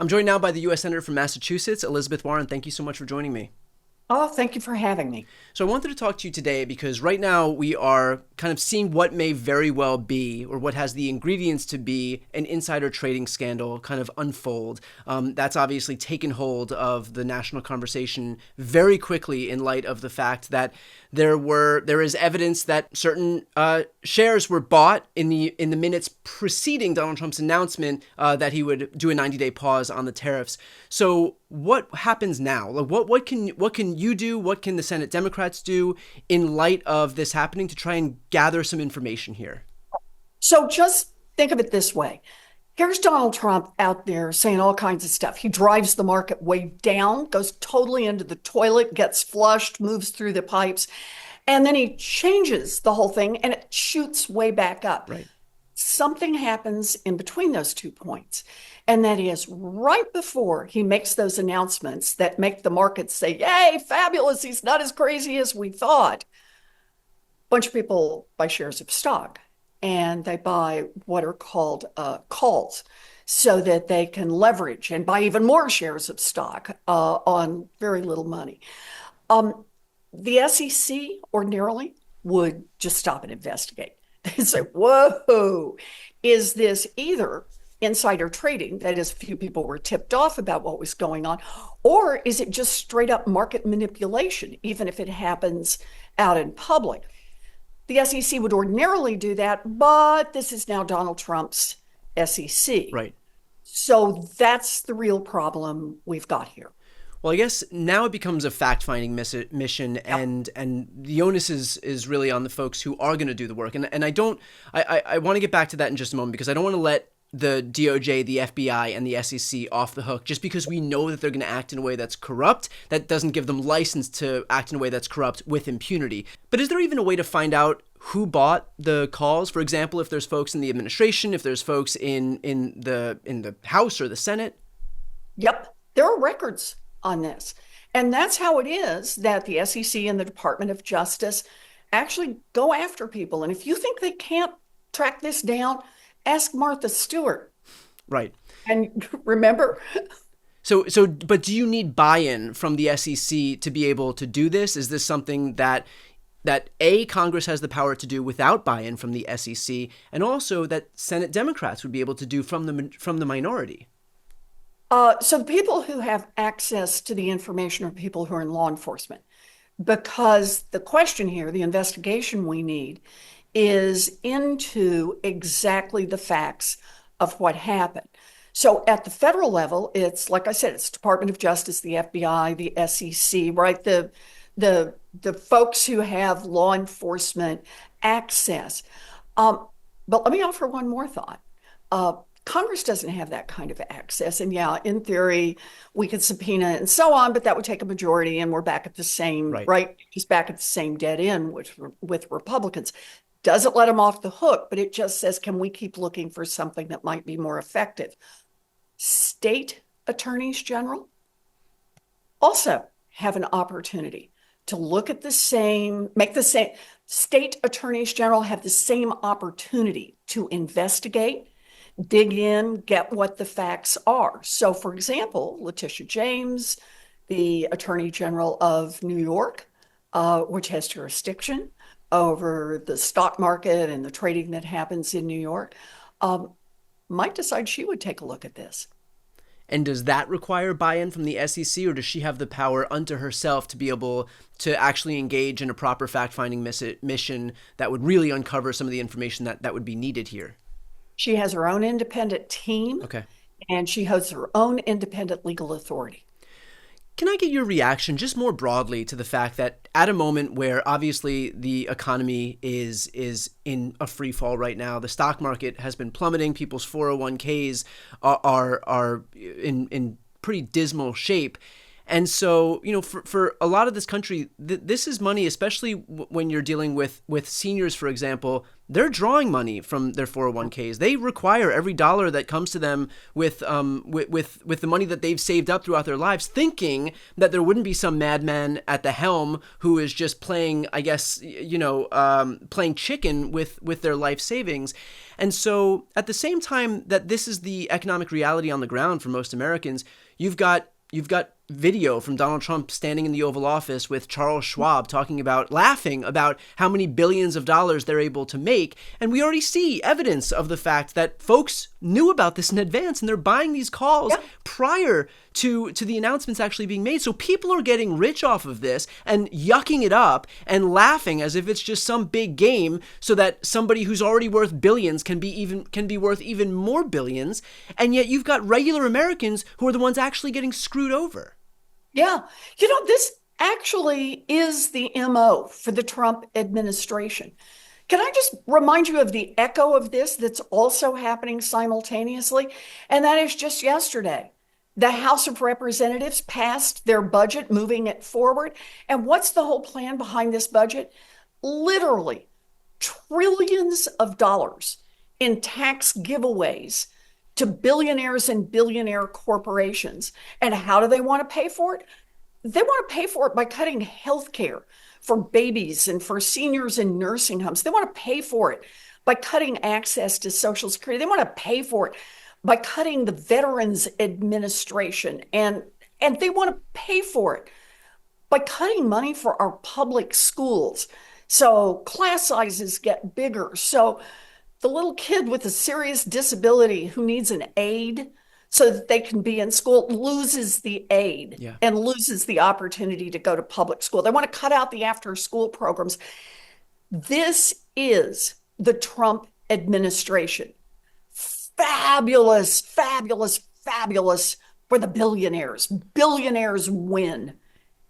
I'm joined now by the U.S. Senator from Massachusetts, Elizabeth Warren. Thank you so much for joining me. Oh, thank you for having me. So I wanted to talk to you today because right now we are kind of seeing what may very well be, or what has the ingredients to be, an insider trading scandal kind of unfold. That's obviously taken hold of the national conversation very quickly in light of the fact that there is evidence that certain shares were bought in the minutes preceding Donald Trump's announcement that he would do a 90-day pause on the tariffs. So what happens now? Like what can you do? What can the Senate Democrats do in light of this happening to try and gather some information here? So just think of it this way. Here's Donald Trump out there saying all kinds of stuff. He drives the market way down, goes totally into the toilet, gets flushed, moves through the pipes, and then he changes the whole thing and it shoots way back up. Right. Something happens in between those 2 points. And that is right before he makes those announcements that make the market say, yay, fabulous, he's not as crazy as we thought. A bunch of people buy shares of stock and they buy what are called calls so that they can leverage and buy even more shares of stock on very little money. Um, the SEC ordinarily would just stop and investigate. They say, whoa, is this either insider trading, that is, a few people were tipped off about what was going on, or is it just straight up market manipulation, even if it happens out in public? The SEC would ordinarily do that, but this is now Donald Trump's SEC. Right. So that's the real problem we've got here. Well, I guess now it becomes a fact-finding mission, Yep. and the onus is really on the folks who are going to do the work. And I want to get back to that in just a moment because I don't want to let the DOJ, the FBI, and the SEC off the hook just because we know that they're going to act in a way that's corrupt. That doesn't give them license to act in a way that's corrupt with impunity. But is there even a way to find out who bought the calls? For example, if there's folks in the administration, if there's folks in the House or the Senate? Yep, there are records on this. And that's how it is that the SEC and the Department of Justice actually go after people. And if you think they can't track this down, ask Martha Stewart. Right. And remember, But do you need buy-in from the SEC to be able to do this? Is this something that A, Congress has the power to do without buy-in from the SEC, and also that Senate Democrats would be able to do from the minority? so the people who have access to the information are people who are in law enforcement. Because the question here, the investigation we need, is into exactly the facts of what happened. So at the federal level, it's like I said, it's Department of Justice, the FBI, the SEC, right? The folks who have law enforcement access. But let me offer one more thought. Congress doesn't have that kind of access. And yeah, in theory, we could subpoena and so on, but that would take a majority and we're back at the same, Right. right? Just back at the same dead end with Republicans. Doesn't let them off the hook, but it just says, can we keep looking for something that might be more effective? State attorneys general also have an opportunity to look at the same, make the same, state attorneys general have the same opportunity to investigate, dig in, get what the facts are. So, for example, Letitia James, the Attorney General of New York, which has jurisdiction over the stock market and the trading that happens in New York, might decide she would take a look at this. And does that require buy-in from the SEC, or does she have the power unto herself to be able to actually engage in a proper fact-finding mission that would really uncover some of the information that would be needed here? She has her own independent team Okay. and she has her own independent legal authority. Can I get your reaction just more broadly to the fact that at a moment where obviously the economy is in a free fall right now, the stock market has been plummeting, people's 401ks are in pretty dismal shape. And so, for a lot of this country, this is money, especially when you're dealing with seniors, for example. They're drawing money from their 401ks. They require every dollar that comes to them with the money that they've saved up throughout their lives, thinking that there wouldn't be some madman at the helm who is just playing, I guess, playing chicken with their life savings. And so at the same time that this is the economic reality on the ground for most Americans, you've got video from Donald Trump standing in the Oval Office with Charles Schwab laughing about how many billions of dollars they're able to make. And we already see evidence of the fact that folks knew about this in advance and they're buying these calls prior to the announcements actually being made. So people are getting rich off of this and yucking it up and laughing as if it's just some big game so that somebody who's already worth billions can be worth even more billions. And yet you've got regular Americans who are the ones actually getting screwed over. Yeah. This actually is the MO for the Trump administration. Can I just remind you of the echo of this that's also happening simultaneously? And that is just yesterday. The House of Representatives passed their budget, moving it forward. And what's the whole plan behind this budget? Literally trillions of dollars in tax giveaways to billionaires and billionaire corporations. And how do they want to pay for it? They want to pay for it by cutting health care for babies and for seniors in nursing homes. They want to pay for it by cutting access to Social Security. They want to pay for it by cutting the Veterans Administration. And they want to pay for it by cutting money for our public schools. So class sizes get bigger. So the little kid with a serious disability who needs an aid so that they can be in school loses the aid and loses the opportunity to go to public school. They want to cut out the after-school programs. This is the Trump administration. Fabulous, fabulous, fabulous for the billionaires. Billionaires win,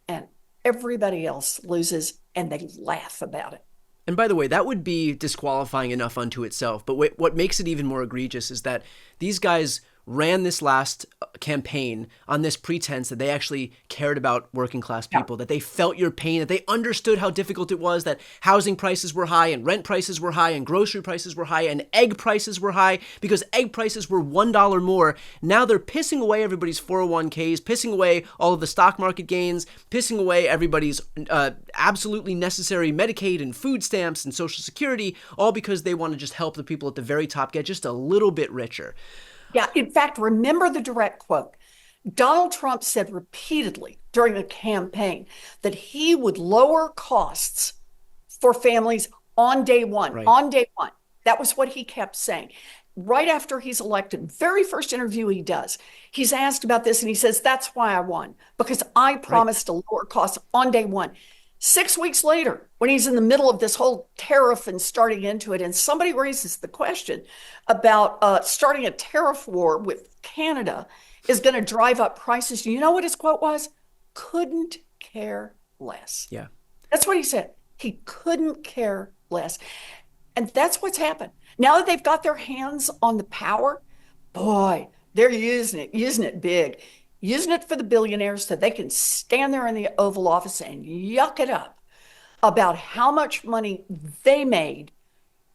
and everybody else loses, and they laugh about it. And by the way, that would be disqualifying enough unto itself. But what makes it even more egregious is that these guys ran this last campaign on this pretense that they actually cared about working class people, that they felt your pain, that they understood how difficult it was, that housing prices were high and rent prices were high and grocery prices were high and egg prices were high because egg prices were $1 more. Now they're pissing away everybody's 401ks, pissing away all of the stock market gains, pissing away everybody's absolutely necessary Medicaid and food stamps and Social Security, all because they want to just help the people at the very top get just a little bit richer. Yeah, in fact, remember the direct quote. Donald Trump said repeatedly during the campaign that he would lower costs for families on day one. Right. On day one. That was what he kept saying. Right after he's elected, very first interview he does, he's asked about this and he says, that's why I won, because I promised to lower costs on day one. 6 weeks later, when he's in the middle of this whole tariff and starting into it, and somebody raises the question about starting a tariff war with Canada is going to drive up prices. You know what his quote was? Couldn't care less. Yeah. That's what he said. He couldn't care less. And that's what's happened. Now that they've got their hands on the power, boy, they're using it big. Using it for the billionaires so they can stand there in the Oval Office and yuck it up about how much money they made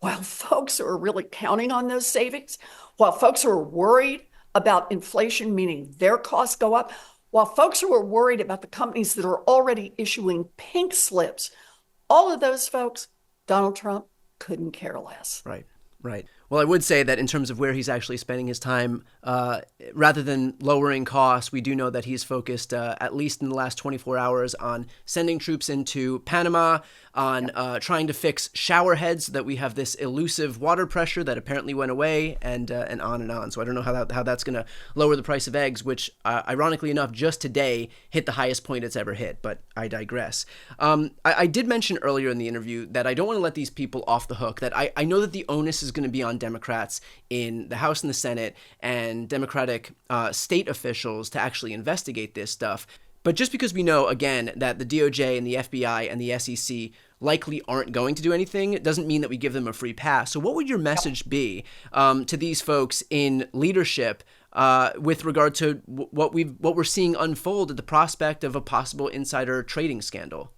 while folks who are really counting on those savings, while folks who are worried about inflation, meaning their costs go up, while folks who are worried about the companies that are already issuing pink slips, all of those folks, Donald Trump couldn't care less. Right. Right. Well, I would say that in terms of where he's actually spending his time, rather than lowering costs, we do know that he's focused, at least in the last 24 hours, on sending troops into Panama, on trying to fix shower heads so that we have this elusive water pressure that apparently went away, and on and on. So I don't know how that's going to lower the price of eggs, which, ironically enough, just today hit the highest point it's ever hit. But I digress. I did mention earlier in the interview that I don't want to let these people off the hook, that I know that the onus is going to be on Democrats in the House and the Senate and Democratic state officials to actually investigate this stuff. But just because we know, again, that the DOJ and the FBI and the SEC likely aren't going to do anything, it doesn't mean that we give them a free pass. So what would your message be to these folks in leadership with regard to what we're seeing unfold at the prospect of a possible insider trading scandal?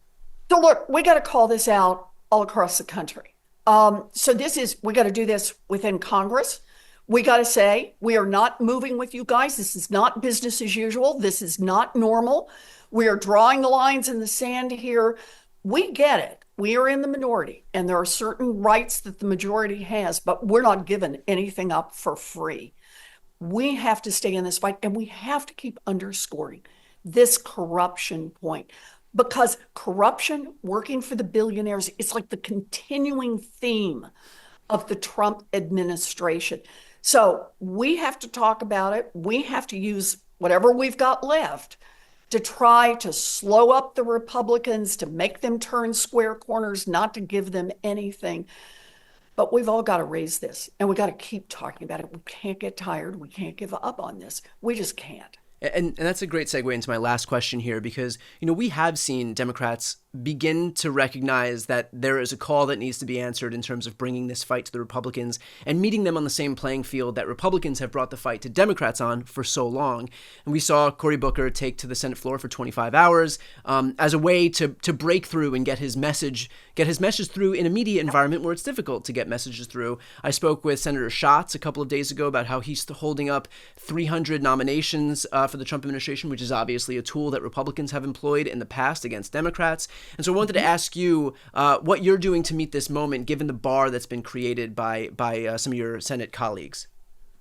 So look, we got to call this out all across the country. So we got to do this within Congress. We got to say, we are not moving with you guys. This is not business as usual. This is not normal. We are drawing the lines in the sand here. We get it. we are in the minority, and there are certain rights that the majority has, but we're not giving anything up for free. We have to stay in this fight, and we have to keep underscoring this corruption point, because corruption working for the billionaires is like the continuing theme of the Trump administration. So we have to talk about it. We have to use whatever we've got left to try to slow up the Republicans, to make them turn square corners, not to give them anything. But we've all got to raise this, and we got to keep talking about it. We can't get tired. We can't give up on this. We just can't. And that's a great segue into my last question here, because, we have seen Democrats begin to recognize that there is a call that needs to be answered in terms of bringing this fight to the Republicans and meeting them on the same playing field that Republicans have brought the fight to Democrats on for so long. And we saw Cory Booker take to the Senate floor for 25 hours as a way to break through and get his message through in a media environment where it's difficult to get messages through. I spoke with Senator Schatz a couple of days ago about how he's holding up 300 nominations for the Trump administration, which is obviously a tool that Republicans have employed in the past against Democrats. And so I wanted to ask you what you're doing to meet this moment, given the bar that's been created by some of your Senate colleagues.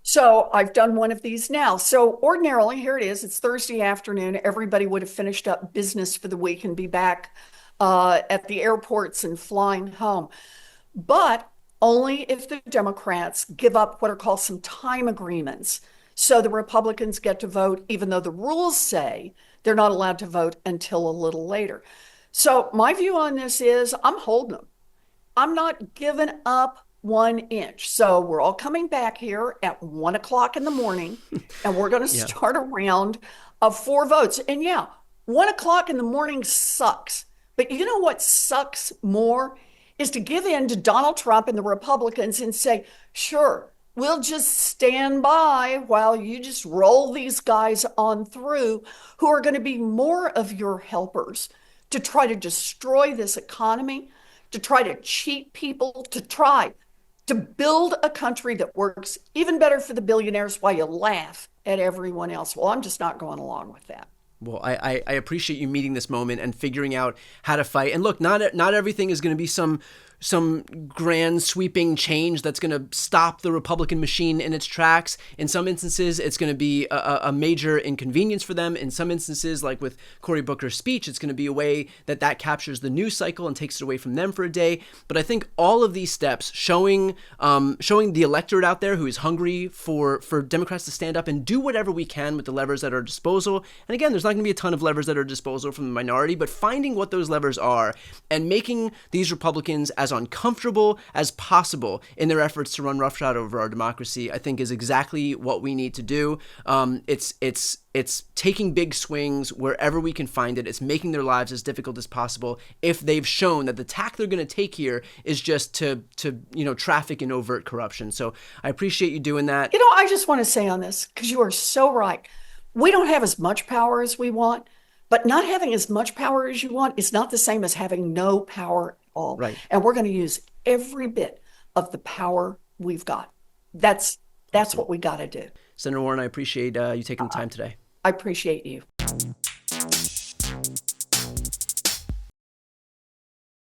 So I've done one of these now. So ordinarily, here it is. It's Thursday afternoon. Everybody would have finished up business for the week and be back at the airports and flying home. But only if the Democrats give up what are called some time agreements. So the Republicans get to vote, even though the rules say they're not allowed to vote until a little later. So my view on this is I'm holding them. I'm not giving up 1 inch. So we're all coming back here at 1 o'clock in the morning, and we're going to start a round of 4 votes. And yeah, 1 o'clock in the morning sucks. But you know what sucks more is to give in to Donald Trump and the Republicans and say, sure, we'll just stand by while you just roll these guys on through who are going to be more of your helpers to try to destroy this economy, to try to cheat people, to try to build a country that works even better for the billionaires while you laugh at everyone else. Well, I'm just not going along with that. Well, I appreciate you meeting this moment and figuring out how to fight. And look, not everything is going to be some grand sweeping change that's going to stop the Republican machine in its tracks. In some instances, it's going to be a major inconvenience for them. In some instances, like with Cory Booker's speech, it's going to be a way that captures the news cycle and takes it away from them for a day. But I think all of these steps showing the electorate out there who is hungry for Democrats to stand up and do whatever we can with the levers at our disposal. And again, there's not going to be a ton of levers at our disposal from the minority, but finding what those levers are and making these Republicans as uncomfortable as possible in their efforts to run roughshod over our democracy, I think is exactly what we need to do. It's taking big swings wherever we can find it. It's making their lives as difficult as possible if they've shown that the tack they're going to take here is just to traffic in overt corruption. So I appreciate you doing that. I just want to say on this, because you are so right. We don't have as much power as we want, but not having as much power as you want is not the same as having no power at all. Right. And we're going to use every bit of the power we've got. That's what we got to do. Senator Warren, I appreciate you taking the time today. I appreciate you.